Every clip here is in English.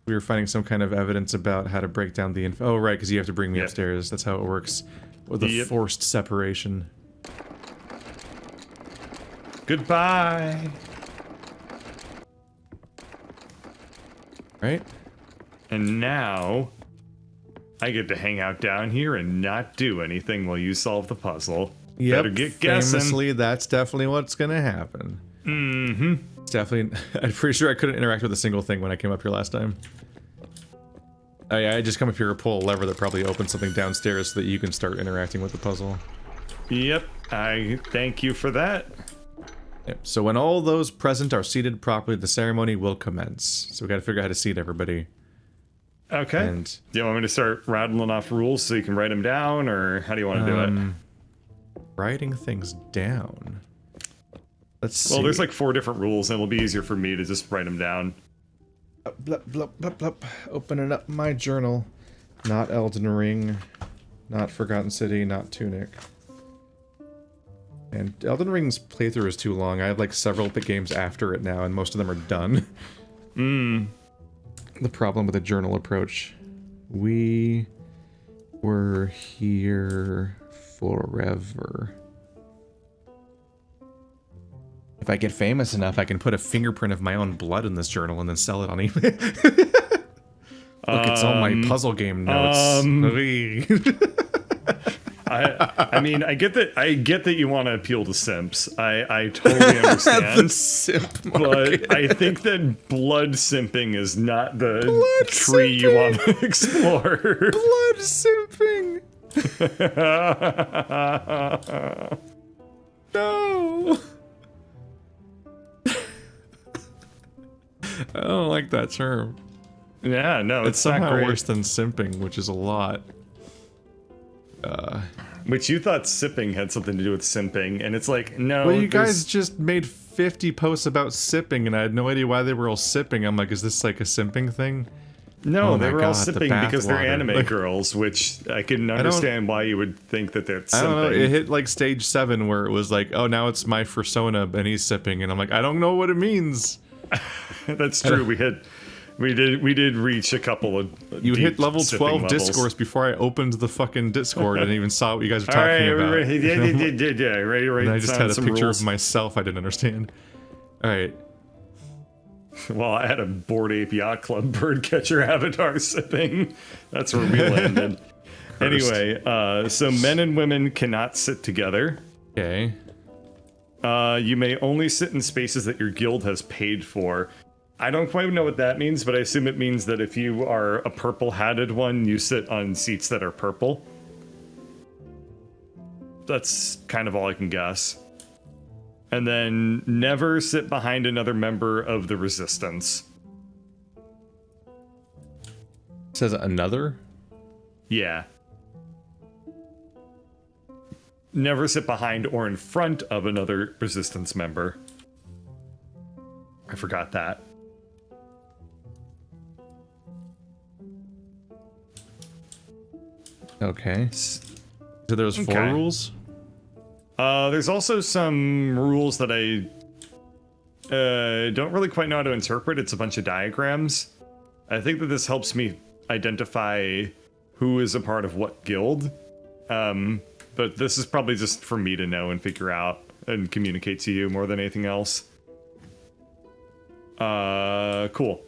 We were finding some kind of evidence about how to break down the info. Oh, right, because you have to bring me upstairs. That's how it works. With the forced separation. Goodbye. Right? And now, I get to hang out down here and not do anything while you solve the puzzle. Yep, Better get guessing. famously, that's definitely what's gonna happen. Mm-hmm. It's definitely... I'm pretty sure I couldn't interact with a single thing when I came up here last time. I just come up here and pull a lever that probably opens something downstairs so that you can start interacting with the puzzle. Yep, I thank you for that. Yep. So when all those present are seated properly, the ceremony will commence. So we gotta figure out how to seat everybody. Okay. And do you want me to start rattling off rules so you can write them down, or how do you want to do it? Writing things down. Let's see. Well, there's like 4 different rules, and it'll be easier for me to just write them down. Blup, blup, blup, blup. Opening up my journal. Not Elden Ring. Not Forgotten City. Not Tunic. And Elden Ring's playthrough is too long. I have like several big games after it now, and most of them are done. The problem with the journal approach. We were here forever. If I get famous enough, I can put a fingerprint of my own blood in this journal and then sell it on eBay. Look, it's all my puzzle game notes. I mean, I get that you want to appeal to simps. I totally understand. The simp market. But I think that blood simping is not the tree you want to explore. Blood simping. No. I don't like that term. Yeah, no, It's it's somehow not great. worse than simping, which is a lot. Which you thought sipping had something to do with simping, and it's like, no. Well, you guys just made 50 posts about sipping, and I had no idea why they were all sipping. I'm like, is this like a simping thing? No, Oh they my were all God, the sipping because they're bathwater. anime Like- girls, which I can understand why you would think that they're simping. I don't know. It hit like stage 7 where it was like, oh, now it's my persona, and he's sipping, and I'm like, I don't know what it means. That's true. We did reach a couple of You deep hit level sipping 12 levels. discourse before I opened the fucking Discord and even saw what you guys were All talking right, about. ready, And I just down had a some picture rules. of myself I didn't understand. Alright. Well, I had a Bored Ape Yacht Club birdcatcher avatar sipping. That's where we landed. Anyway, so men and women cannot sit together. Okay. You may only sit in spaces that your guild has paid for. I don't quite know what that means, but I assume it means that if you are a purple-hatted one, you sit on seats that are purple. That's kind of all I can guess. And then never sit behind another member of the resistance. It says another? Yeah. Never sit behind or in front of another resistance member. I forgot that. Okay. So there's 4 Okay. rules? There's also some rules that I don't really quite know how to interpret. It's a bunch of diagrams. I think that this helps me identify who is a part of what guild. But this is probably just for me to know and figure out and communicate to you more than anything else. Cool.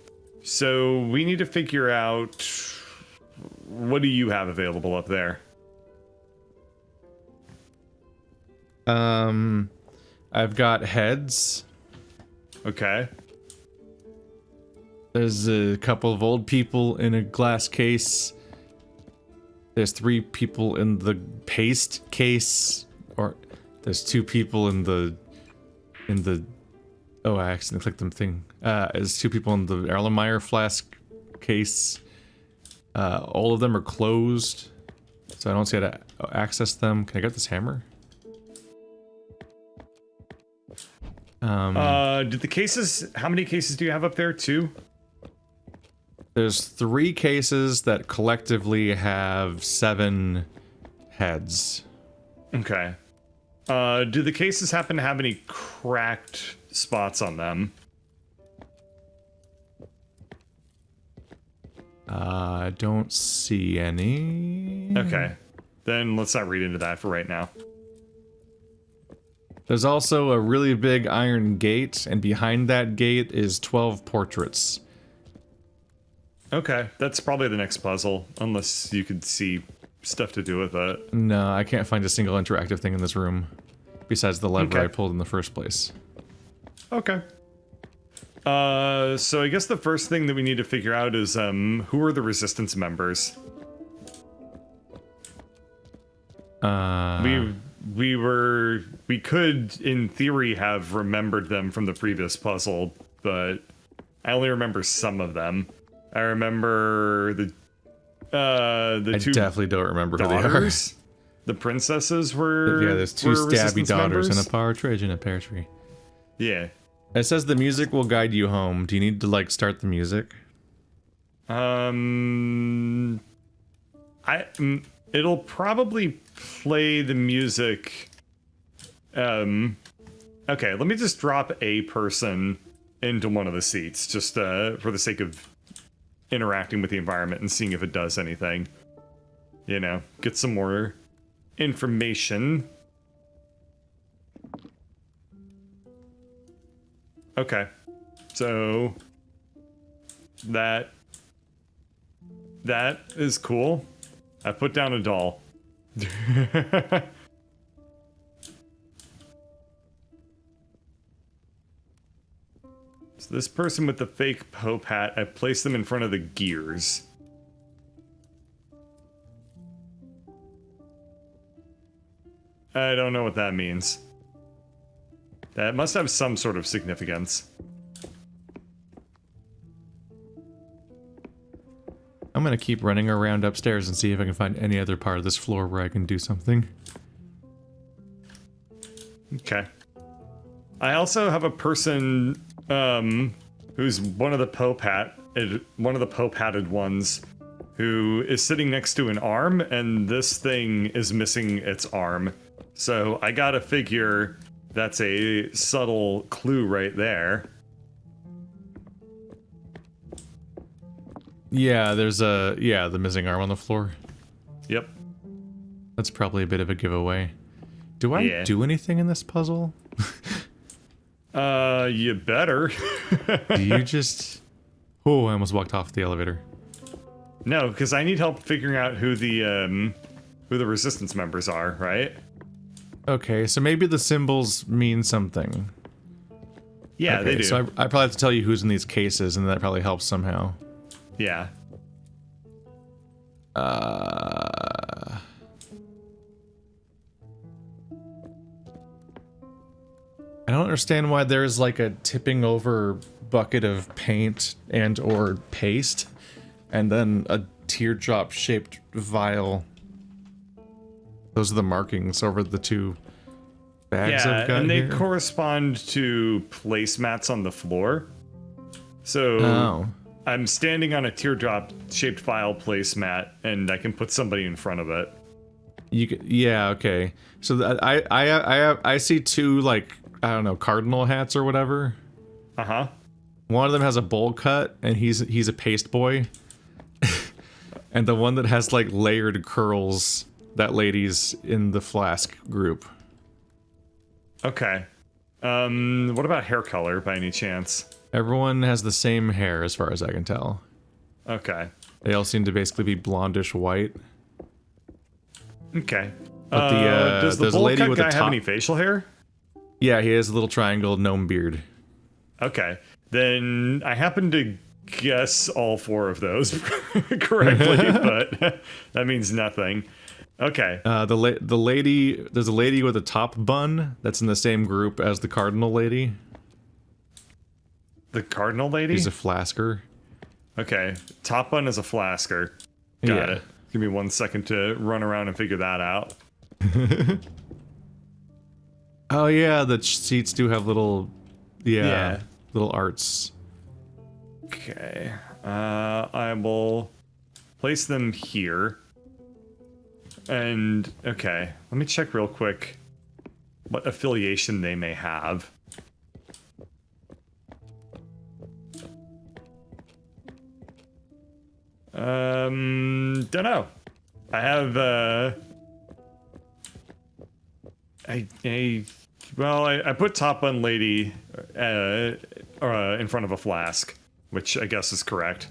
So we need to figure out, what do you have available up there? I've got heads. Okay. There's a couple of old people in a glass case. There's 3 people in the paste case. Or there's 2 people in the oh, I accidentally clicked the thing. There's 2 people in the Erlenmeyer flask case. All of them are closed, so I don't see how to access them. Can I get this hammer? Did the cases, how many cases do you have up there? 2? There's 3 cases that collectively have 7 heads. Okay. Do the cases happen to have any cracked spots on them? I don't see any. Okay. Then let's not read into that for right now. There's also a really big iron gate, and behind that gate is 12 portraits. Okay, that's probably the next puzzle, unless you could see stuff to do with it. No, I can't find a single interactive thing in this room, besides the lever I pulled in the first place. Okay. So I guess the first thing that we need to figure out is, who are the Resistance members? We could, in theory, have remembered them from the previous puzzle, but I only remember some of them. I remember the two. I definitely don't remember daughters. who they are. The princesses were. Yeah, there's two stabby daughters members. and a partridge in a pear tree. Yeah. It says the music will guide you home. Do you need to like start the music? It'll probably play the music. Okay, let me just drop a person into one of the seats, just for the sake of interacting with the environment and seeing if it does anything. You know, get some more information. Okay, so that is cool. I put down a doll. So this person with the fake Pope hat, I placed them in front of the gears. I don't know what that means. That must have some sort of significance. I'm gonna keep running around upstairs and see if I can find any other part of this floor where I can do something. Okay. I also have a person, who's one of the Pope hatted ones, who is sitting next to an arm, and this thing is missing its arm. So I gotta figure that's a subtle clue right there. Yeah, there's the missing arm on the floor. Yep. That's probably a bit of a giveaway. Do I do anything in this puzzle? You better. Do you just... Oh, I almost walked off the elevator. No, because I need help figuring out who the Resistance members are, right? Okay, so maybe the symbols mean something. Yeah, okay, they do. So I probably have to tell you who's in these cases, and that probably helps somehow. Yeah. I don't understand why there's like a tipping over bucket of paint and or paste, and then a teardrop shaped vial. Those are the markings over the two bags I've got and they here. correspond to placemats on the floor. So I'm standing on a teardrop shaped vial placemat, and I can put somebody in front of it. Yeah, okay. So I see two, like, I don't know, cardinal hats or whatever. Uh-huh. One of them has a bowl cut, and he's a paste boy. And the one that has, like, layered curls, that lady's in the flask group. Okay. What about hair color, by any chance? Everyone has the same hair, as far as I can tell. Okay. They all seem to basically be blondish white. Okay. But does the there's a bowl lady cut with guy a top... have any facial hair? Yeah, he has a little triangle gnome beard. Okay. Then I happen to guess all four of those correctly, but that means nothing. Okay. There's a lady with a top bun that's in the same group as the cardinal lady. The cardinal lady? She's a flasker. Okay. Top bun is a flasker. Got it. Give me 1 second to run around and figure that out. Oh yeah, the seats do have little, little arts. Okay. I will place them here. And, okay, let me check real quick what affiliation they may have. Don't know. I have I put top bun lady in front of a flask, which I guess is correct.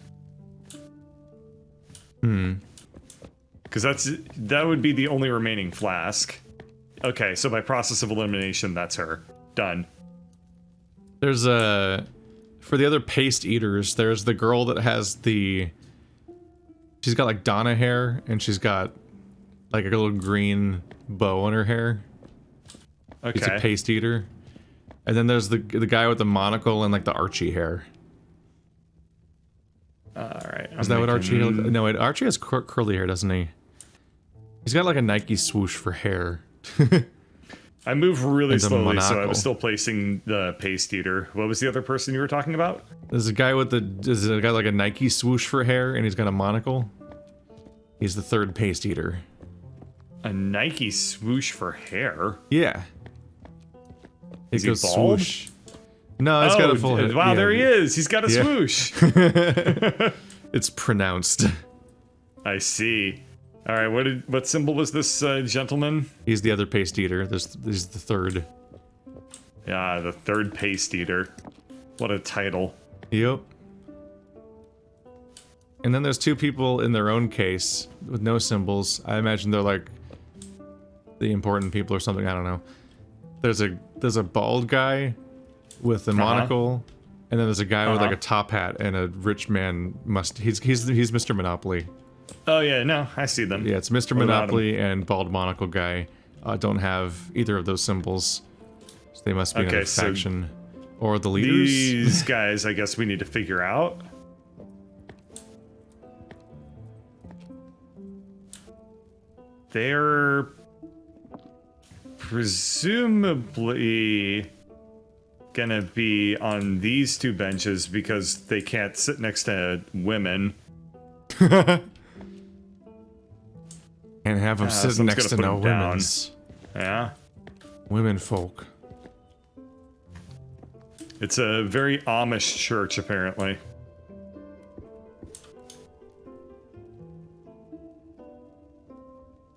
Because that would be the only remaining flask. Okay, so by process of elimination, that's her. Done. There's for the other paste eaters, there's the girl that has she's got like Donna hair, and she's got like a little green bow on her hair. Okay. He's a paste eater. And then there's the guy with the monocle and like the Archie hair. Alright. Is that what Archie looks like? No, wait, Archie has curly hair, doesn't he? He's got like a Nike swoosh for hair. I move really slowly, so I monocle. was still placing the paste eater. What was the other person you were talking about? There's a guy with like a Nike swoosh for hair, and he's got a monocle. He's the third paste eater. A Nike swoosh for hair? Yeah. Is he bald? Swoosh. No, he's got a full head. Wow, Yeah. there he is. He's got a swoosh. It's pronounced. I see. All right, what symbol was this gentleman? He's the other paste eater. He's the third. Yeah, the third paste eater. What a title. Yep. And then there's two people in their own case with no symbols. I imagine they're like the important people or something. I don't know. There's a bald guy with a monocle, and then there's a guy with like a top hat and a rich man he's Mr. Monopoly. Oh yeah, no, I see them. Yeah, it's Mr. Monopoly and bald monocle guy don't have either of those symbols. So they must be another faction. Or the leaders. These guys, I guess we need to figure out. They're presumably gonna be on these two benches because they can't sit next to women. And have them sitting next to no women's. Yeah. Women folk. It's a very Amish church, apparently.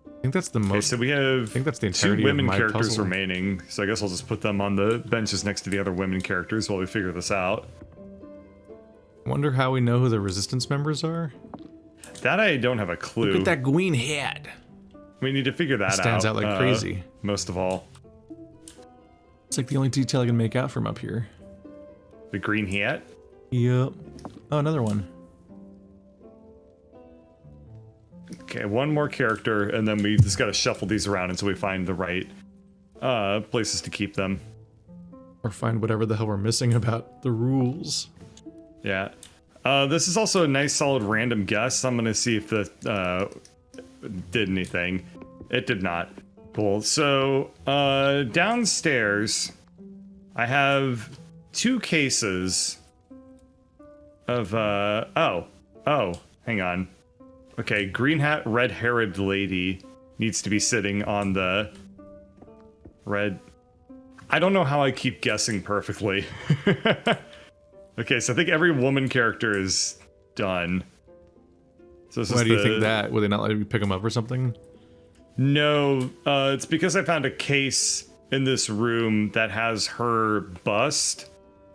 I think that's the most. Okay, so we have I think that's the two entirety women of my characters puzzle. remaining, so I guess I'll just put them on the benches next to the other women characters while we figure this out. Wonder how we know who the resistance members are? That I don't have a clue. Look at that green head. We need to figure that out. Stands out like crazy. Most of all. It's like the only detail I can make out from up here. The green hat? Yep. Oh, another one. Okay, one more character, and then we just gotta shuffle these around until we find the right places to keep them. Or find whatever the hell we're missing about the rules. Yeah. This is also a nice solid random guess. I'm gonna see if that did anything. It did not. Cool. So, downstairs, I have two cases of, hang on. Okay, green hat, red-haired lady needs to be sitting on the red. I don't know how I keep guessing perfectly. Okay, so I think every woman character is done. So Why do you think that? Would they not let you pick them up or something? No, it's because I found a case in this room that has her bust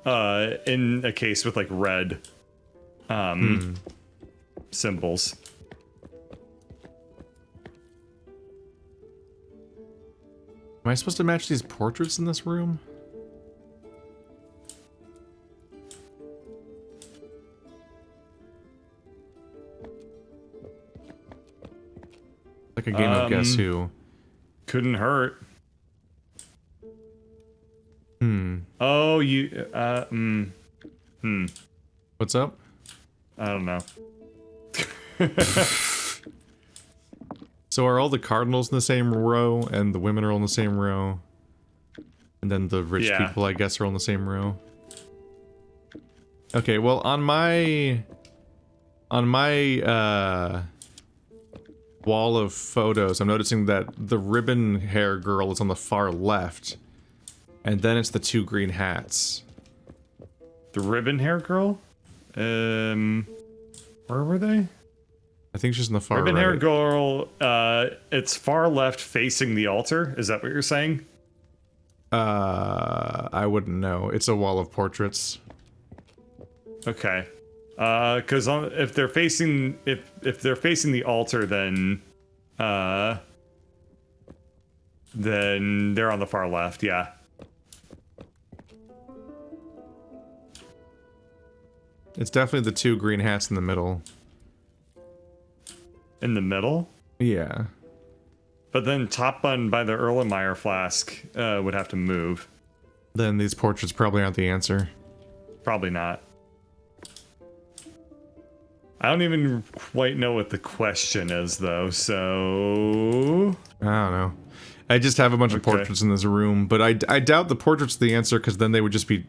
in a case with like red symbols. Am I supposed to match these portraits in this room? Like a game of Guess Who. Couldn't hurt. Oh, What's up? I don't know. So are all the cardinals in the same row, and the women are all in the same row? And then the rich people, I guess, are all in the same row? Okay, well, on my wall of photos, I'm noticing that the ribbon hair girl is on the far left, and then it's the two green hats. The ribbon hair girl? Where were they? I think she's in the far Ribbon hair right. girl, it's far left facing the altar. Is that what you're saying? I wouldn't know. It's a wall of portraits. Okay. Because if they're facing the altar, then they're on the far left. Yeah. It's definitely the two green hats in the middle. In the middle. Yeah. But then top bun by the Erlenmeyer flask would have to move. Then these portraits probably aren't the answer. Probably not. I don't even quite know what the question is, though, so... I don't know. I just have a bunch of portraits in this room, but I doubt the portraits are the answer, because then they would just be...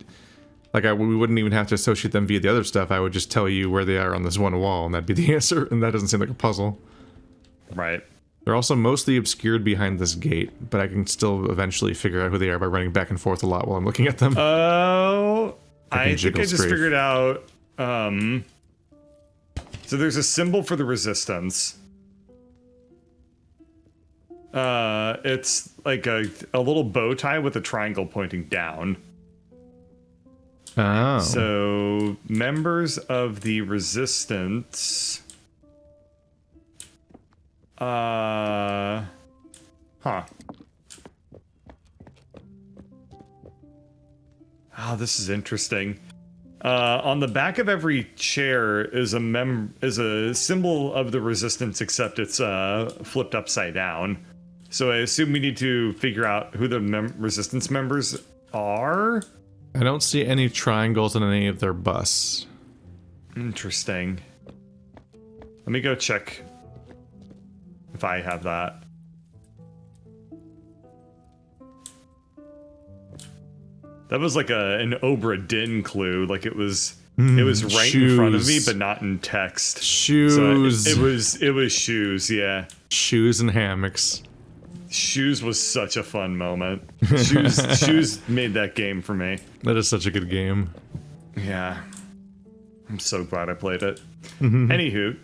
Like, we wouldn't even have to associate them via the other stuff. I would just tell you where they are on this one wall, and that'd be the answer, and that doesn't seem like a puzzle. Right. They're also mostly obscured behind this gate, but I can still eventually figure out who they are by running back and forth a lot while I'm looking at them. Oh, I think I just strafe. figured out, so there's a symbol for the resistance. It's like a little bow tie with a triangle pointing down. Oh. So, members of the resistance... Huh. Oh, this is interesting. On the back of every chair is a symbol of the resistance, except it's flipped upside down. So I assume we need to figure out who the resistance members are. I don't see any triangles on any of their busts. Interesting. Let me go check if I have that. That was like an Obra Dinn clue. Like it was right in front of me, but not in text. Shoes. So it was shoes. Yeah. Shoes and hammocks. Shoes was such a fun moment. Shoes made that game for me. That is such a good game. Yeah. I'm so glad I played it. Anywho.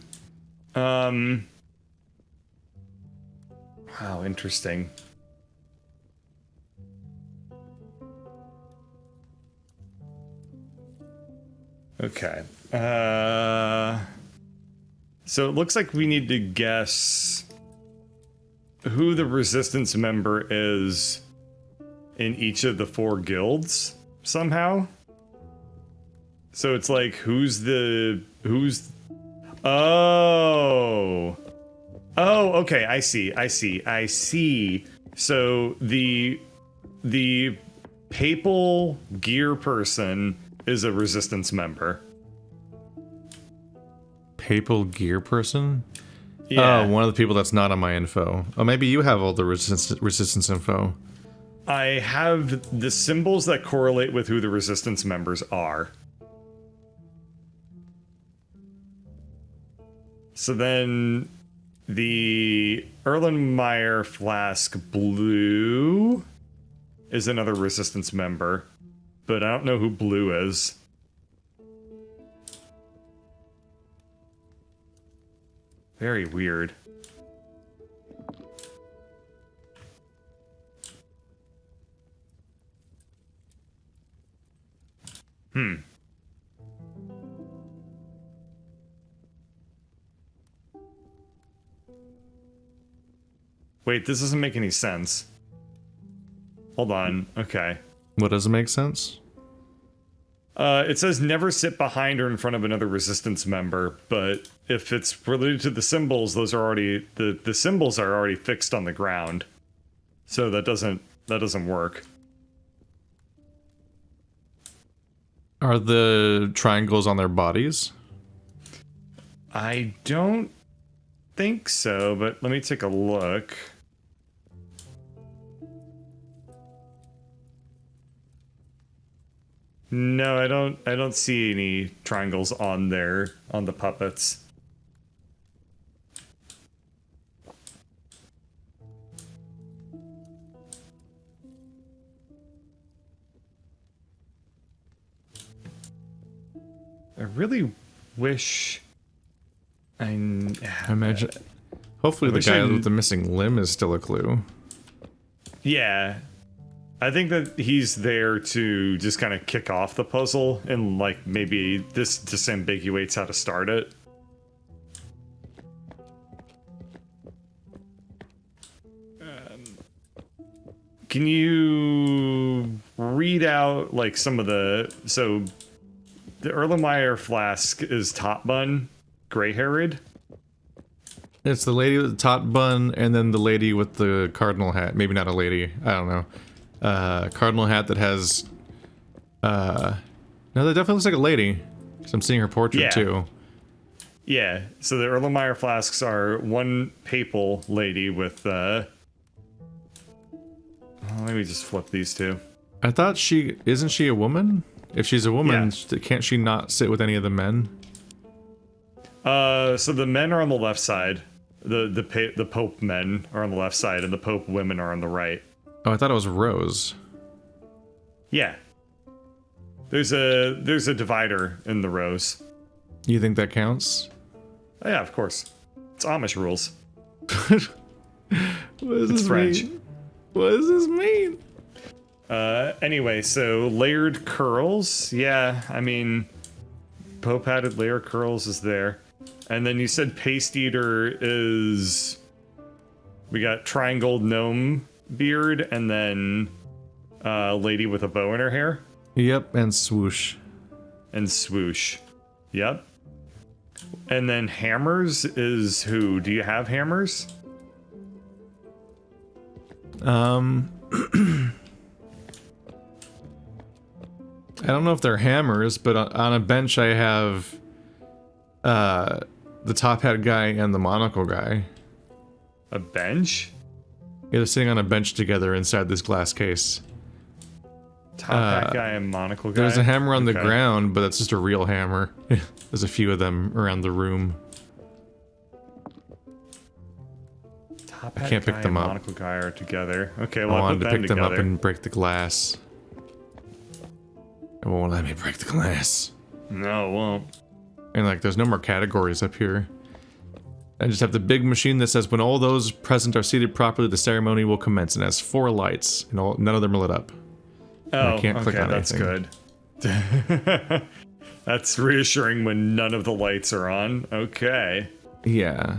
Wow, interesting. Okay. So it looks like we need to guess who the resistance member is in each of the 4 guilds somehow. So it's like who's oh, okay, I see. So the papal gear person is a resistance member. Papal gear person? Yeah. Oh, one of the people that's not on my info. Oh, maybe you have all the resistance info. I have the symbols that correlate with who the resistance members are. So then the Erlenmeyer flask blue is another resistance member, but I don't know who blue is. Very weird. Wait, this doesn't make any sense. Hold on. Okay. What doesn't make sense? It says never sit behind or in front of another resistance member, but if it's related to the symbols, those are already the symbols are already fixed on the ground. So that doesn't work. Are the triangles on their bodies? I don't think so, but let me take a look. No, I don't see any triangles on the puppets. I really wish I imagine. Hopefully, the guy with the missing limb is still a clue. Yeah. I think that he's there to just kind of kick off the puzzle and, like, maybe this disambiguates how to start it. Can you read out, like, some of the... So, the Erlenmeyer flask is top bun, gray-haired. It's the lady with the top bun, and then the lady with the cardinal hat. Maybe not a lady. I don't know. Cardinal hat that has... No, that definitely looks like a lady. Because I'm seeing her portrait, too. Yeah, so the Erlenmeyer flasks are one papal lady with... let me just flip these two. I thought isn't she a woman? If she's a woman, can't she not sit with any of the men? So the men are on the left side. The Pope men are on the left side, and the Pope women are on the right. Oh, I thought it was Rose. Yeah. There's a divider in the rows. You think that counts? Oh, yeah, of course. It's Amish rules. What does this French. mean? What does this mean? Anyway, so layered curls. Yeah, I mean, Pope hatted layered curls is there. And then you said paste eater is... We got triangle gnome beard, and then lady with a bow in her hair. Yep, and swoosh. And swoosh. Yep. And then hammers is who? Do you have hammers? I don't know if they're hammers, but on a bench I have the top hat guy and the monocle guy. A bench? Yeah, they're sitting on a bench together inside this glass case. Top hat guy and monocle guy? There's a hammer on the ground, but that's just a real hammer. There's a few of them around the room. Top hat I can't guy pick them and up. monocle guy are together. Okay, I well, wanted to pick them up together. and break the glass. It won't let me break the glass. No, it won't. And like, there's no more categories up here. I just have the big machine that says, when all those present are seated properly, the ceremony will commence. And it has 4 lights, and none of them are lit up. Oh, I can't click on that's anything. good. That's reassuring when none of the lights are on. Okay. Yeah.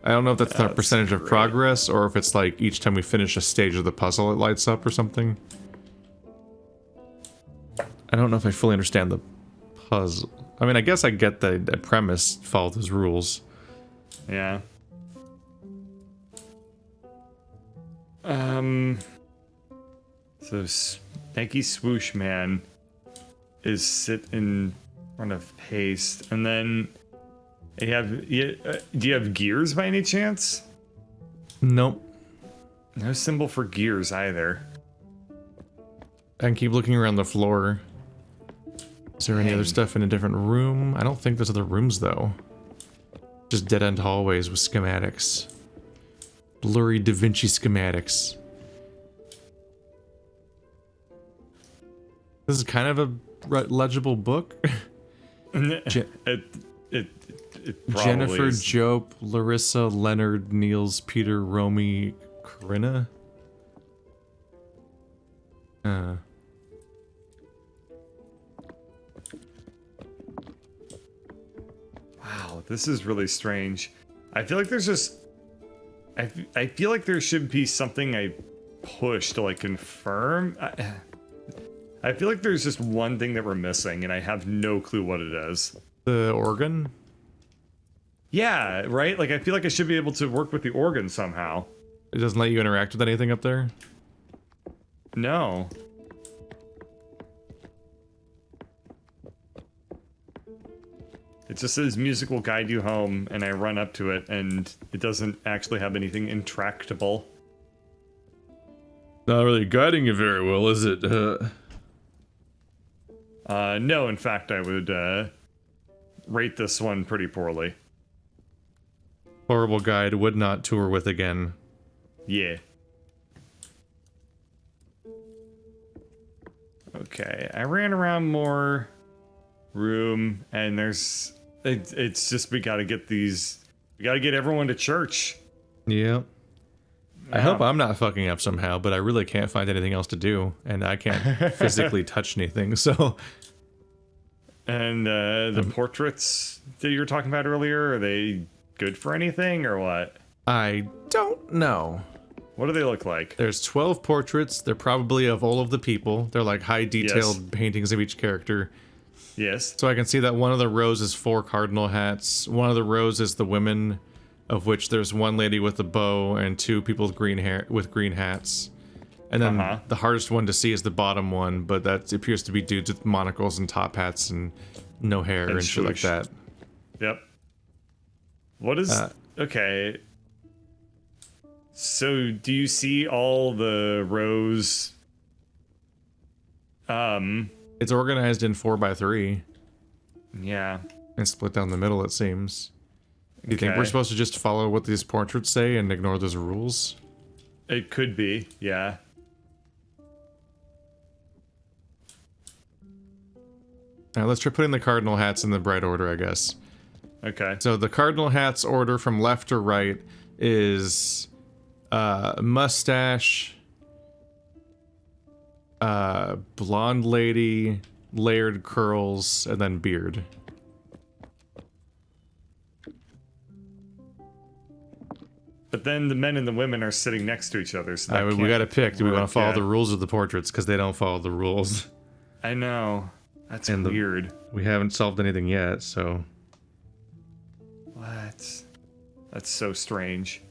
I don't know if that's the percentage of progress, or if it's like each time we finish a stage of the puzzle, it lights up or something. I don't know if I fully understand the puzzle. I mean, I guess I get the premise, follow those rules. Yeah. So Stanky Swoosh Man is sit in front of paste, and then do you have gears by any chance? Nope. No symbol for gears either. I can keep looking around the floor. Is there any other stuff in a different room? I don't think there's other rooms, though. Just dead-end hallways with schematics. Blurry Da Vinci schematics. This is kind of a legible book. It probably Jennifer, is. Jope, Larissa, Leonard, Niels, Peter, Romy, Corinna. Wow, this is really strange. I feel like there's just... I feel like there should be something I push to, like, confirm. I feel like there's just one thing that we're missing, and I have no clue what it is. The organ? Yeah, right? Like, I feel like I should be able to work with the organ somehow. It doesn't let you interact with anything up there? No. It just says music will guide you home, and I run up to it, and it doesn't actually have anything intractable. Not really guiding you very well, is it? No, in fact, I would rate this one pretty poorly. Horrible guide, would not tour with again. Yeah. Okay, I ran around more room, and there's... It's just we gotta get these We gotta get everyone to church. Yeah. I Yeah. hope I'm not fucking up somehow, but I really can't find anything else to do, and I can't physically touch anything, so... And the portraits that you were talking about earlier, are they good for anything, or what? I don't know. What do they look like? There's 12 portraits. They're probably of all of the people. They're like high detailed paintings of each character. Yes. So I can see that one of the rows is 4 cardinal hats. One of the rows is the women, of which there's one lady with a bow and 2 people with green hair with green hats. And then the hardest one to see is the bottom one, but that appears to be dudes with monocles and top hats and no hair and shit like that. Yep. What is... okay. So, do you see all the rows? It's organized in 4x3 Yeah. and split down the middle, it seems. Do you think we're supposed to just follow what these portraits say and ignore those rules? It could be, yeah. Now let's try putting the cardinal hats in the right order, I guess. Okay. So the cardinal hats order from left to right is mustache, blonde lady, layered curls, and then beard. But then the men and the women are sitting next to each other, so that We gotta pick. Do we want to follow yeah. the rules of the portraits? Because they don't follow the rules. I know. That's And weird. We haven't solved anything yet, so... What? That's so strange.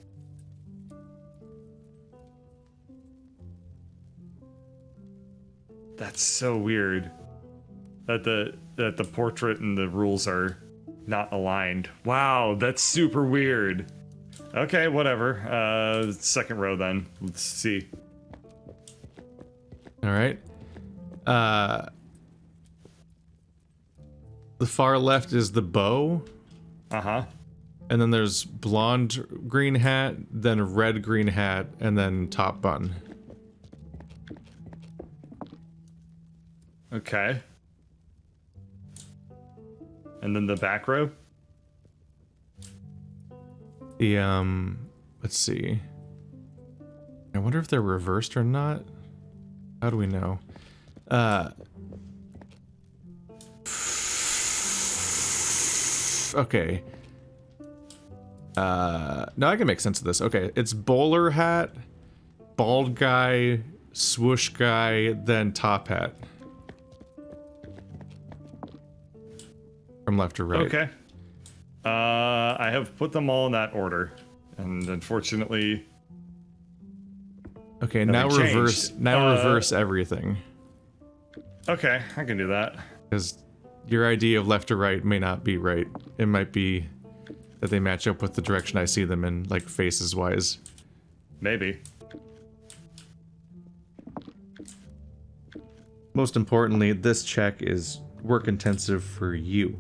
That's so weird. That the portrait and the rules are not aligned. Wow, that's super weird. Okay, whatever. Second row then. Let's see. Alright. The far left is the bow. Uh-huh. And then there's blonde green hat, then red green hat, and then top button. Okay. And then the back row? Let's see. I wonder if they're reversed or not. How do we know? Okay. No, I can make sense of this. Okay, it's bowler hat, bald guy, swoosh guy, then top hat. From left to right. Okay. I have put them all in that order. And unfortunately... Okay, now nothing reverse. changed. Now reverse everything. Okay, I can do that. Because your idea of left to right may not be right. It might be that they match up with the direction I see them in, like faces wise. Maybe. Most importantly, this check is work intensive for you.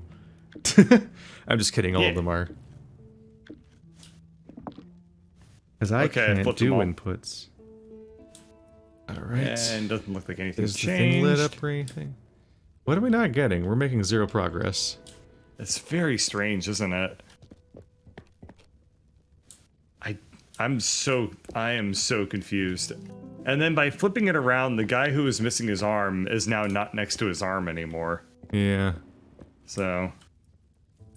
I'm just kidding, all of them are. Because I can't do inputs. Alright. And doesn't look like anything's Is the changed. thing lit up or anything? What are we not getting? We're making 0 progress. It's very strange, isn't it? I am so confused. And then by flipping it around, the guy who was missing his arm is now not next to his arm anymore. Yeah. So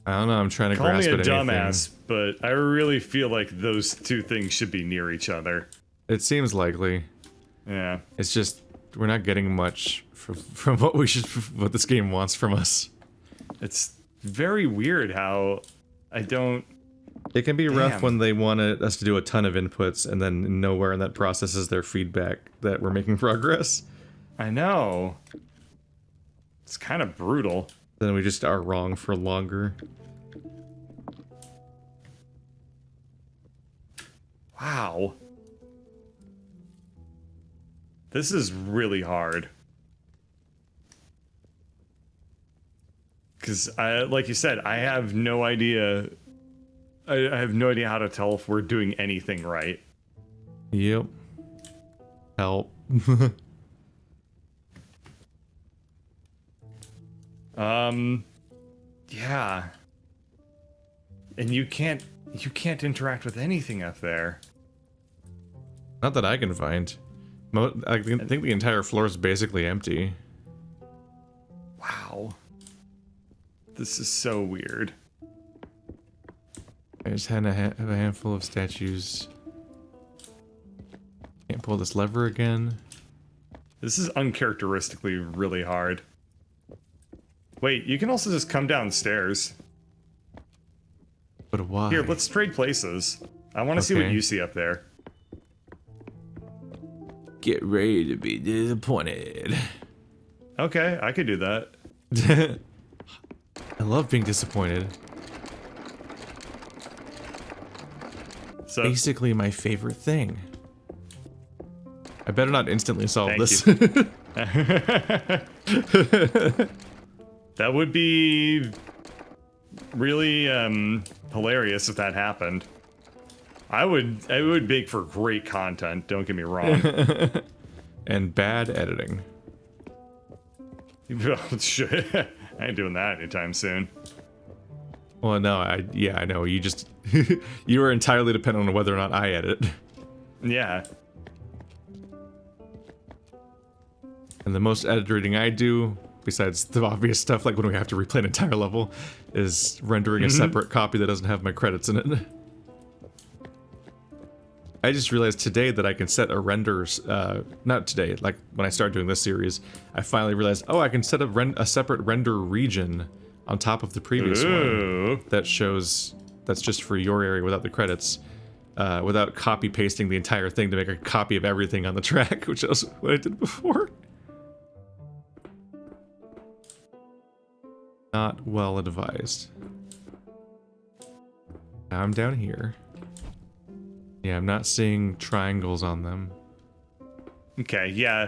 I don't know, I'm trying to call me grasp a at anything. dumbass, but I really feel like those two things should be near each other. It seems likely. Yeah. It's just we're not getting much from what this game wants from us. It's very weird how I don't... It can be rough Damn. when they want us to do a ton of inputs and then nowhere in that process is their feedback that we're making progress. I know. It's kind of brutal. Then we just are wrong for longer. Wow. This is really hard. Because, like you said, I have no idea. I have no idea how to tell if we're doing anything right. Yep. Help. Yeah. And you can't You can't interact with anything up there. Not that I can find. I think the entire floor is basically empty. Wow. This is so weird. I just had have a handful of statues. Can't pull this lever again. This is uncharacteristically really hard. Wait, you can also just come downstairs. But why? Here, let's trade places. I want to see what you see up there. Get ready to be disappointed. Okay, I could do that. I love being disappointed. So, Basically my favorite thing. I better not instantly solve Thank this. that would be really hilarious if that happened. It would make for great content, don't get me wrong. And bad editing. I ain't doing that anytime soon. Well, no, I know. You just you are entirely dependent on whether or not I edit. Yeah. And the most editing I do, besides the obvious stuff like when we have to replay an entire level, is rendering a separate copy that doesn't have my credits in it. I just realized today that I can set a render, not today, like when I started doing this series, I finally realized, oh, I can set a separate render region on top of the previous one that shows, that's just for your area without the credits, without copy pasting the entire thing to make a copy of everything on the track, which is what I did before. Not well advised. Now I'm down here. Yeah, I'm not seeing triangles on them. Okay, yeah.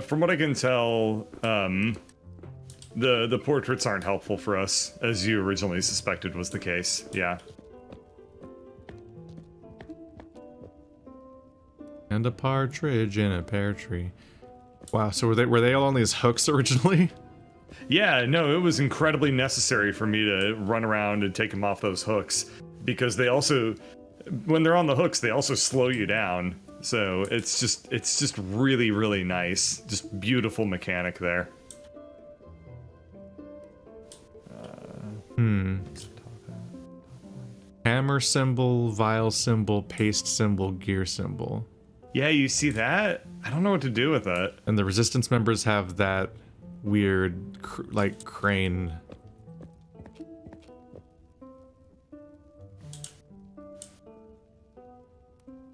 From what I can tell, the portraits aren't helpful for us, as you originally suspected was the case. Yeah. And a partridge in a pear tree. Wow, so were they all on these hooks originally? Yeah, no, it was incredibly necessary for me to run around and take them off those hooks, because they also, when they're on the hooks, they also slow you down. So it's just really, really nice. Just beautiful mechanic there. Hammer symbol, vial symbol, paste symbol, gear symbol. Yeah, you see that? I don't know what to do with that. And the resistance members have that weird, like, crane.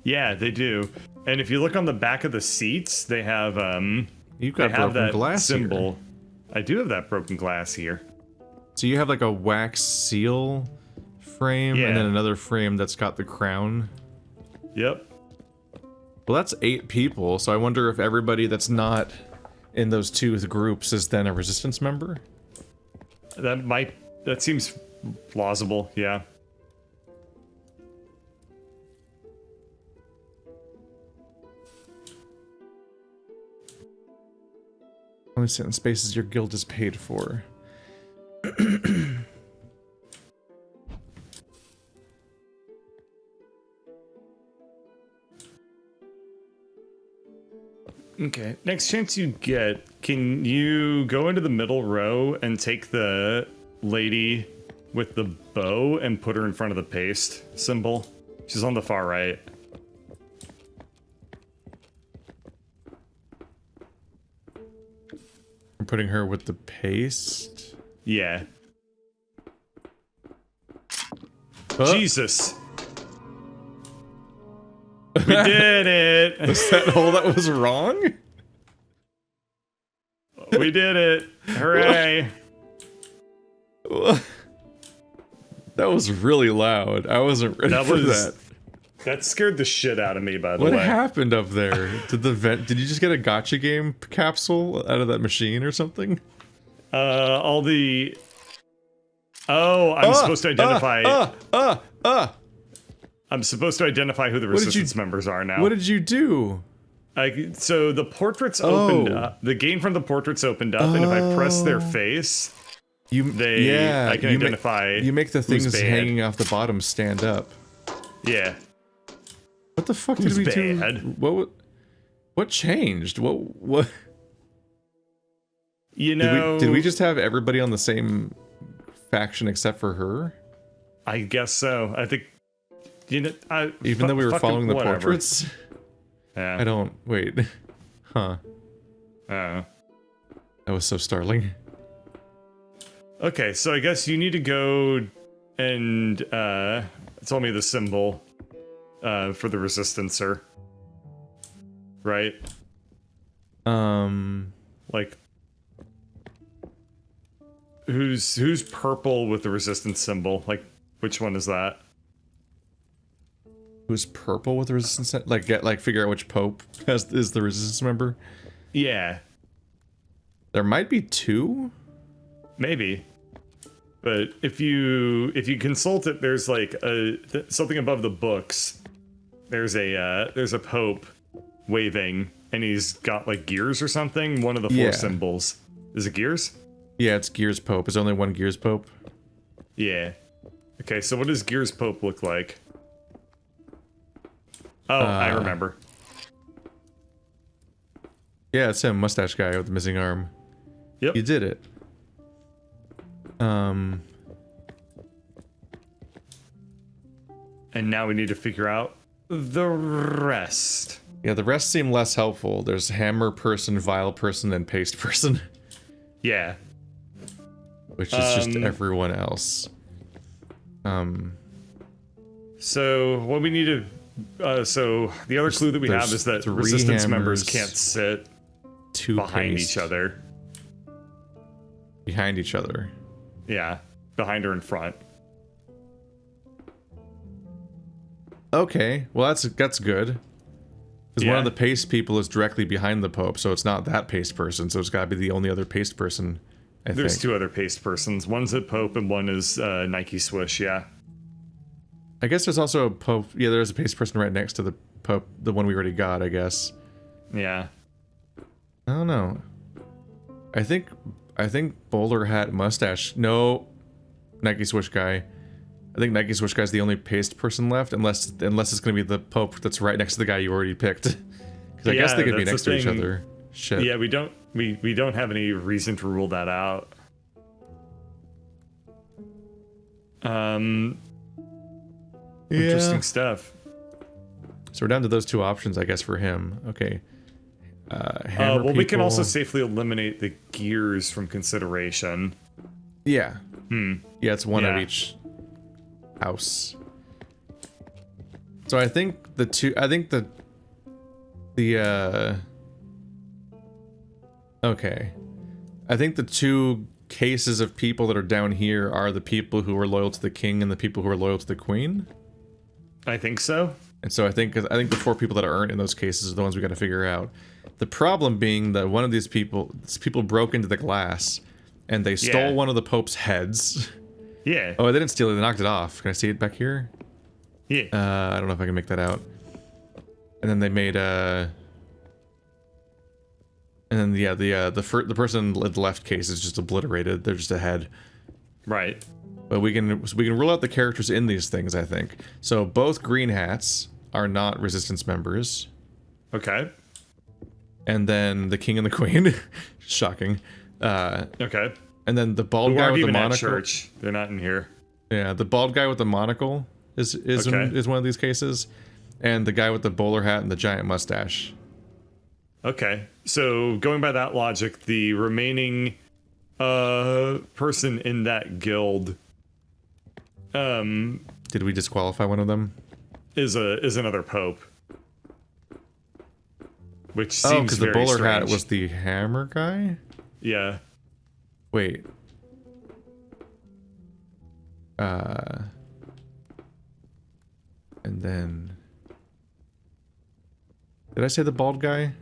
Yeah, they do. And if you look on the back of the seats, they have You've got broken that glass symbol. here. I do have that broken glass here. So you have like a wax seal frame and then another frame that's got the crown. Yep. Well, that's 8 people, so I wonder if everybody that's not in those 2 groups is then a resistance member? That seems plausible, yeah. Only sit in spaces your guild is paid for. Okay. Next chance you get, can you go into the middle row and take the lady with the bow and put her in front of the paste symbol? She's on the far right. I'm putting her with the paste. Yeah. Jesus. We did it! Was that hole that was wrong? We did it! Hooray! That was really loud. I wasn't ready for that. That scared the shit out of me, by the way. What happened up there? Did you just get a gotcha game capsule out of that machine or something? I'm supposed to identify... I'm supposed to identify who the resistance members are now. What did you do? So the portraits opened up. The game from the portraits opened up, and if I press their face, I can identify. You make the who's things bad. hanging off the bottom stand up. Yeah. What the fuck Who's did we bad? do? What changed? What? You know, Did we just have everybody on the same faction except for her? I guess so. I think. You know, Even though we were following the whatever. portraits? Yeah. I don't... Wait. Huh. Oh. That was so startling. Okay, so I guess you need to go and tell me the symbol for the resistancer. Right? Like, who's purple with the resistance symbol? Like, which one is that? Who's purple with the resistance? Figure out which pope is the resistance member? Yeah, There might be two? maybe. But if you consult it, there's like something above the books. There's a pope waving, and he's got like gears or something. One of the four symbols. Is it gears? Yeah, it's Gears Pope. There's only one Gears Pope. Yeah. Okay, so what does Gears Pope look like? Oh, I remember. Yeah, it's him, mustache guy with the missing arm. Yep. You did it. And now we need to figure out the rest. Yeah, the rest seem less helpful. There's hammer person, vial person, and paste person. Yeah. Which is just everyone else. So what we need to... so the other clue that we have is that 3 resistance members hammers, can't sit 2 behind paste. each other. Behind each other. Yeah. Behind or in front. Okay, well that's good. Because one Yeah. of the paste people is directly behind the Pope, so it's not that paste person, so it's gotta be the only other paste person, I There's think. 2 other paste persons. One's at Pope and one is Nike Swish, yeah. I guess there's also a Pope, yeah, there's a paste person right next to the Pope, the one we already got, I guess. Yeah. I don't know. I think bowler hat mustache. No, Nike Swish guy. I think Nike Swish guy's the only paste person left, unless it's gonna be the Pope that's right next to the guy you already picked. Because I guess they could be that's next the to each thing. other. Shit. Yeah, we don't have any reason to rule that out. Interesting stuff. So we're down to those 2 options, I guess, for him. Okay. Hammer Well, we can people. also safely eliminate the gears from consideration. Yeah. Yeah, it's one of Yeah. each house. So I think the two. I think the. Okay. I think the 2 cases of people that are down here are the people who are loyal to the king and the people who are loyal to the queen. I think so. And so I think the 4 people that aren't in those cases are the ones we got to figure out. The problem being that one of these people broke into the glass, and they stole one of the Pope's heads. Yeah. Oh, they didn't steal it; they knocked it off. Can I see it back here? Yeah. I don't know if I can make that out. And then they made and then the person in the left case is just obliterated. They're just a head. Right. But we can rule out the characters in these things, I think. So both green hats are not resistance members. Okay. And then the king and the queen. Shocking. Okay. And then the bald Who guy aren't with the even at monocle. church. They're not in here. Yeah, the bald guy with the monocle is one of these cases. And the guy with the bowler hat and the giant mustache. Okay. So going by that logic, the remaining person in that guild Did we disqualify one of them? is another pope. Which Oh, seems because the very bowler hat strange. was the hammer guy? Yeah. Wait. And then... Did I say the bald guy?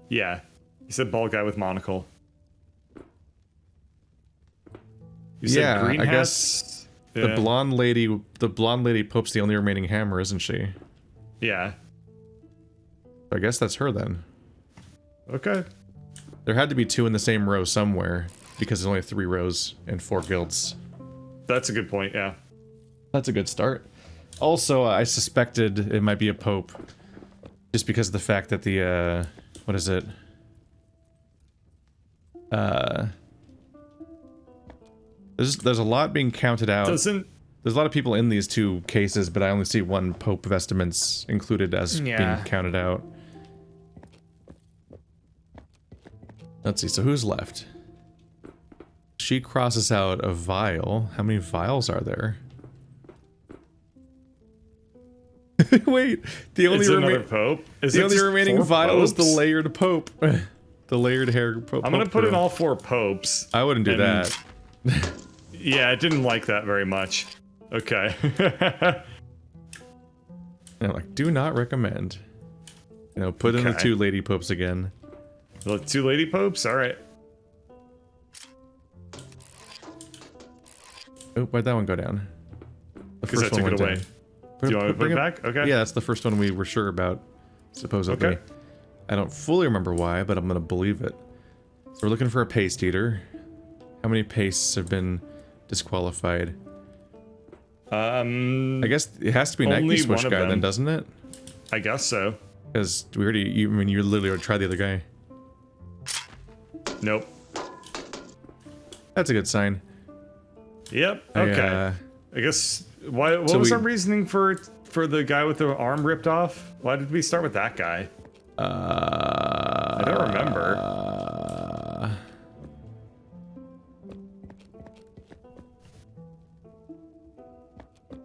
Yeah. You said bald guy with monocle. You said Yeah, green I hats? guess Yeah. the blonde lady Pope's the only remaining hammer, isn't she? Yeah. I guess that's her then. Okay. There had to be 2 in the same row somewhere. because there's only 3 rows and 4 guilds. That's a good point, yeah. That's a good start. Also, I suspected it might be a pope, just because of the fact that the, what is it? There's a lot being counted out. There's a lot of people in these 2 cases, but I only see 1 pope vestments included as being counted out. Let's see, so who's left? She crosses out a vial. How many vials are there? Wait, the only remaining vial is the layered pope. The layered hair pope. I'm gonna put in all 4 popes. I wouldn't do that. Yeah, I didn't like that very much. Okay. And like, do not recommend. You know, put in the 2 lady popes again. The 2 lady popes? Alright. Oh, why'd that one go down? Because I took it away. Do you want me to put it back? Okay. Yeah, that's the first one we were sure about, supposedly. Okay. I don't fully remember why, but I'm gonna believe it. So we're looking for a paste eater. How many pastes have been disqualified? I guess it has to be Nike Switch guy then, doesn't it? I guess so. Because we already, I mean, you literally already tried the other guy. Nope. That's a good sign. Yep. Okay. I guess. What was our reasoning for the guy with the arm ripped off? Why did we start with that guy? I don't remember.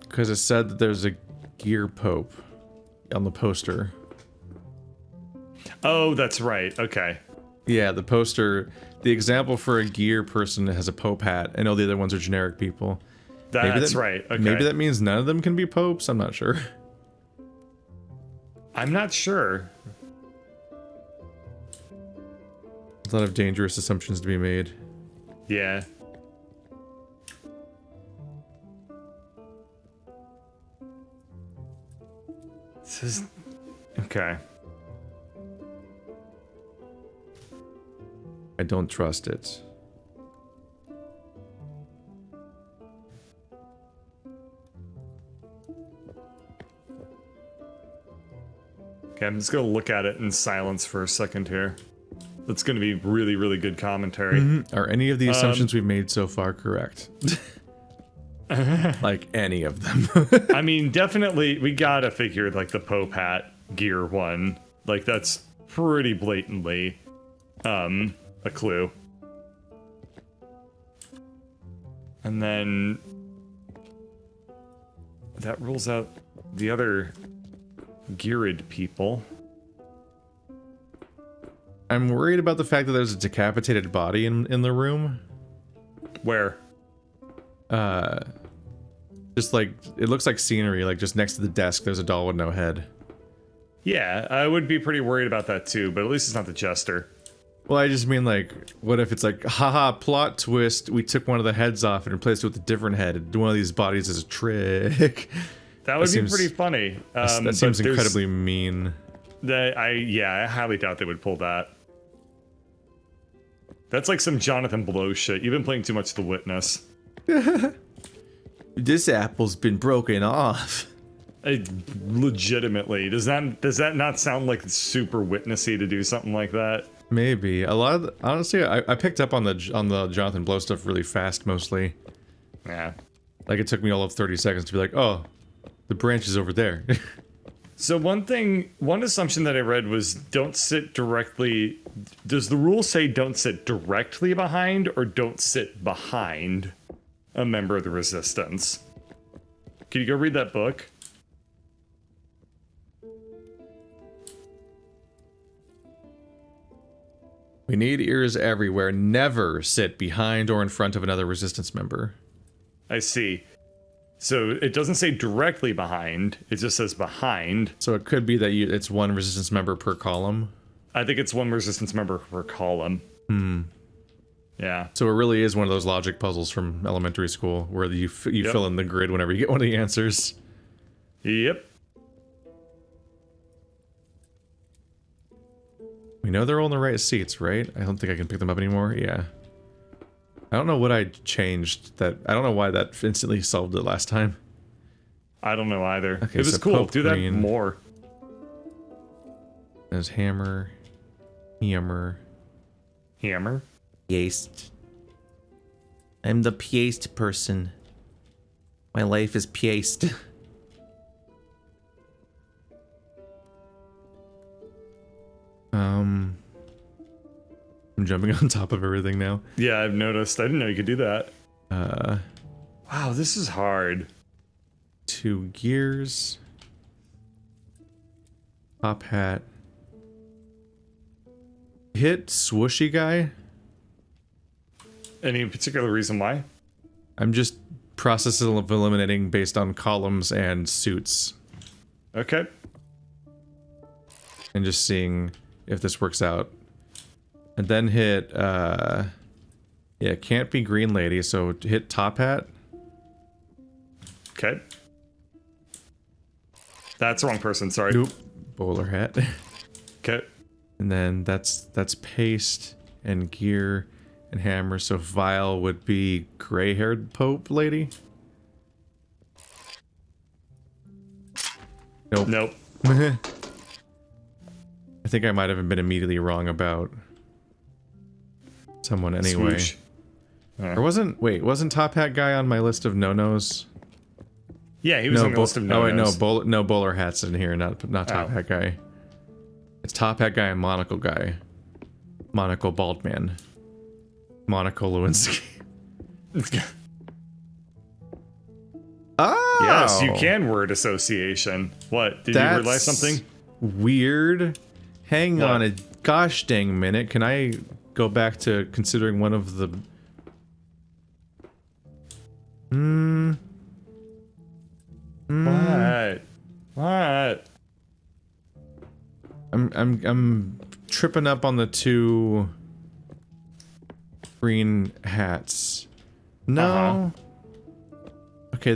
Because it said that there's a gear pope on the poster. Oh, that's right. Okay. Yeah, the poster, the example for a gear person has a pope hat, and all the other ones are generic people. That's right. Okay. Maybe that means none of them can be popes. I'm not sure. I'm not sure. A lot of dangerous assumptions to be made. Yeah. This is... Okay. I don't trust it. Okay, I'm just gonna look at it in silence for a second here. That's gonna be really, really good commentary. Mm-hmm. Are any of the assumptions we've made so far correct? Like, any of them. I mean, definitely, we gotta figure, like, the Pope hat gear one. Like, that's pretty blatantly, a clue. And then... that rules out the other geared people. I'm worried about the fact that there's a decapitated body in the room. Where? Just like, it looks like scenery, like just next to the desk there's a doll with no head. Yeah, I would be pretty worried about that too, but at least it's not the jester. Well, I just mean like, what if it's like, haha, plot twist, we took one of the heads off and replaced it with a different head. One of these bodies is a trick. That would be pretty funny. That seems incredibly mean. I highly doubt they would pull that. That's like some Jonathan Blow shit. You've been playing too much The Witness. This apple's been broken off. Legitimately, does that not sound like super witnessy to do something like that? Maybe. A lot of honestly, I picked up on the Jonathan Blow stuff really fast, mostly. Yeah. Like it took me all of 30 seconds to be like, oh, the branch is over there. So one assumption that I read was don't sit directly. Does the rule say don't sit directly behind or don't sit behind a member of the resistance? Can you go read that book? We need ears everywhere. Never sit behind or in front of another resistance member. I see. So it doesn't say directly behind, it just says behind. So it could be that it's one resistance member per column? I think it's one resistance member per column. Yeah. So it really is one of those logic puzzles from elementary school, where you fill in the grid whenever you get one of the answers. Yep. We know they're all in the right seats, right? I don't think I can pick them up anymore, yeah. I don't know what I changed. I don't know why that instantly solved it last time. I don't know either. Okay, it was so cool. Pope Do that Green. more. There's hammer. Hammer. Hammer? Pieced. I'm the pieced person. My life is pieced. I'm jumping on top of everything now. Yeah, I've noticed. I didn't know you could do that. Wow, this is hard. 2 gears. Top hat. Hit swooshy guy. Any particular reason why? I'm just processing of eliminating based on columns and suits. Okay. And just seeing if this works out. And then hit, yeah, can't be green lady, so hit top hat. Okay. That's the wrong person, sorry. Nope. Bowler hat. Okay. And then that's paste and gear and hammer, so vial would be gray-haired Pope lady. Nope. Nope. I think I might have been immediately wrong about someone anyway. Swoosh. Or wasn't Top Hat guy on my list of no-nos? Yeah, he was on the list of no, no-nos. wait, no, bowler hats in here, not Top Hat guy. It's Top Hat guy and monocle guy. Monocle bald man. Monocle Lewinsky. Oh! Yes, you can word association. What? Did you realize something? Weird. Hang What? on a gosh dang minute. Can I go back to considering one of the... What? What? I'm tripping up on the 2 green hats. No. Okay,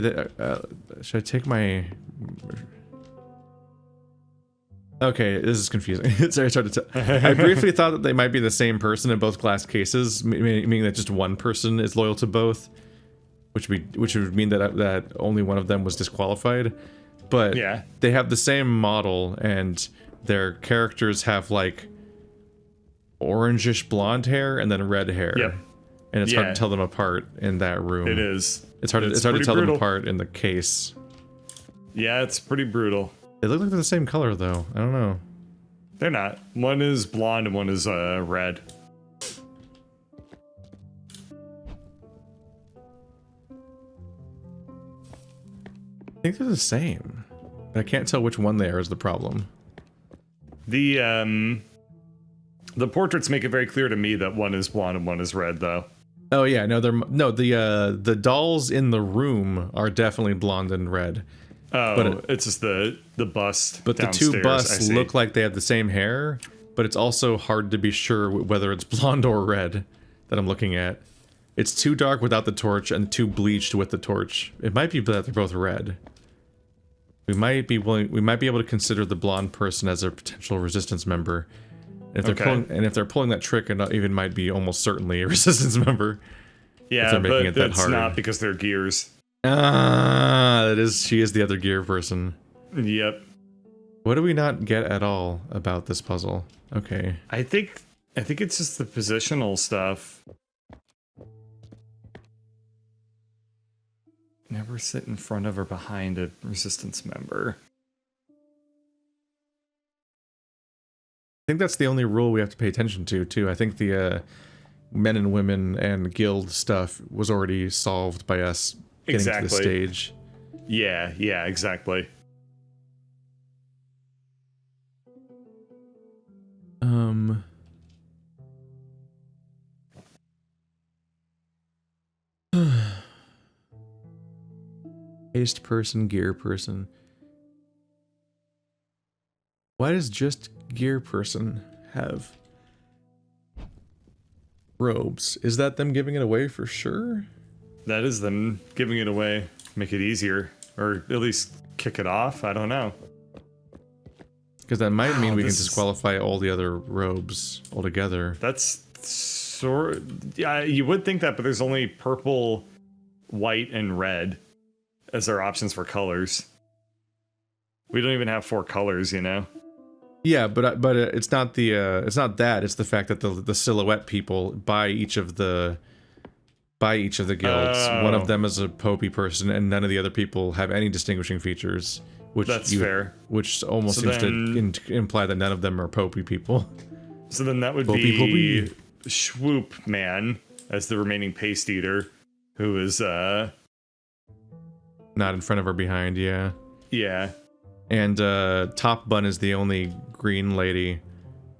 should I take my... Okay, this is confusing. Sorry, I started to... I briefly thought that they might be the same person in both class cases, meaning that just one person is loyal to both, which would mean that only one of them was disqualified. But Yeah. they have the same model, and their characters have like orangish blonde hair and then red hair. Yep. And it's hard Yeah. to tell them apart in that room. It is. It's hard to pretty tell them brutal. apart in the case. Yeah, it's pretty brutal. They look like they're the same color though. I don't know. They're not. One is blonde and one is red. I think they're the same. But I can't tell which one they are is the problem. The portraits make it very clear to me that one is blonde and one is red, though. Oh yeah, the dolls in the room are definitely blonde and red. Oh, But it's just the bust. But the downstairs, 2 I busts see. look like they have the same hair, but it's also hard to be sure whether it's blonde or red that I'm looking at. It's too dark without the torch and too bleached with the torch. It might be that they're both red. We might be able to consider the blonde person as a potential resistance member. If they're pulling that trick, it even might be almost certainly a resistance member. Yeah, they're making but it that it's hard. not because they're gears. She is the other gear person. Yep. What do we not get at all about this puzzle? Okay. I think it's just the positional stuff. Never sit in front of or behind a resistance member. I think that's the only rule we have to pay attention to, too. I think the men and women and guild stuff was already solved by us getting to the stage. Yeah, exactly. Paste person, gear person. Why does just gear person have robes? Is that them giving it away for sure? That is them giving it away. Make it easier. Or at least kick it off. I don't know. Because that might mean we can this is- disqualify all the other robes altogether. That's You would think that, but there's only purple, white, and red as our options for colors. We don't even have 4 colors, you know. Yeah, but it's not that. It's the fact that the silhouette people by each of the guilds. One of them is a Popey person, and none of the other people have any distinguishing features. That's fair. Which almost seems to imply that none of them are Popey people. So then that would be Swoop Man as the remaining paste eater, who is not in front of or behind. Yeah. Yeah. And Top Bun is the only green lady,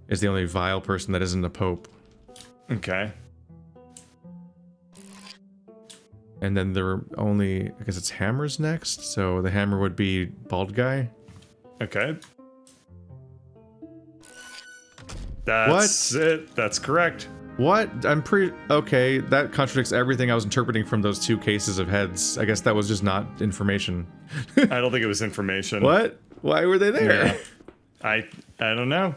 is the only vile person that isn't a Pope. Okay. And then there are only, I guess it's Hammer's next, so the Hammer would be Bald Guy. Okay. That's it. That's correct. What? Okay, that contradicts everything I was interpreting from those 2 cases of heads. I guess that was just not information. I don't think it was information. What? Why were they there? Yeah. I don't know.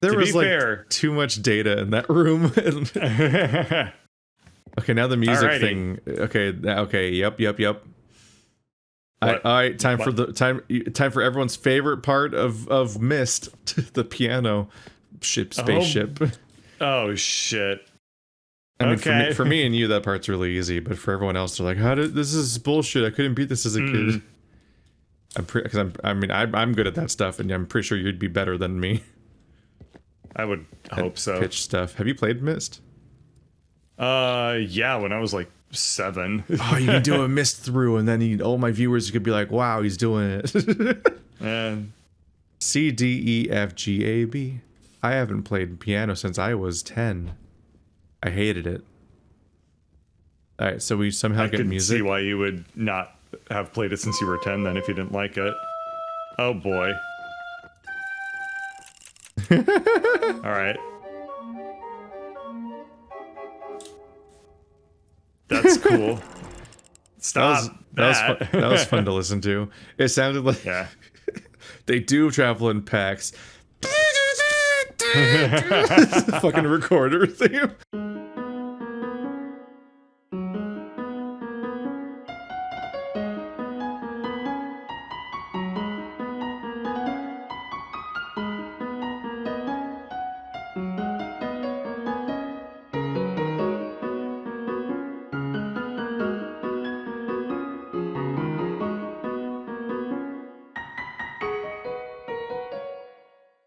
There was like fair. too much data in that room. Okay, now the music Alrighty. thing. Okay, yep. All right, time for everyone's favorite part of Myst, the piano spaceship. Oh shit. I mean, Okay. for me and you, that part's really easy, but for everyone else, they're like, this is bullshit. I couldn't beat this as a kid. I'm good at that stuff, and I'm pretty sure you'd be better than me. I would hope so. Pitch stuff. Have you played Myst? Yeah, when I was like 7. Oh, you can do a Myst through, and then all my viewers could be like, wow, he's doing it. And C, D, E, F, G, A, B. I haven't played piano since I was 10. I hated it. Alright, so we somehow I get could music. see why you would not have played it since you were 10 then if you didn't like it. Oh boy. Alright. That's cool. Stop that was fun to listen to. It sounded like Yeah. they do travel in packs. Fucking recorder theme.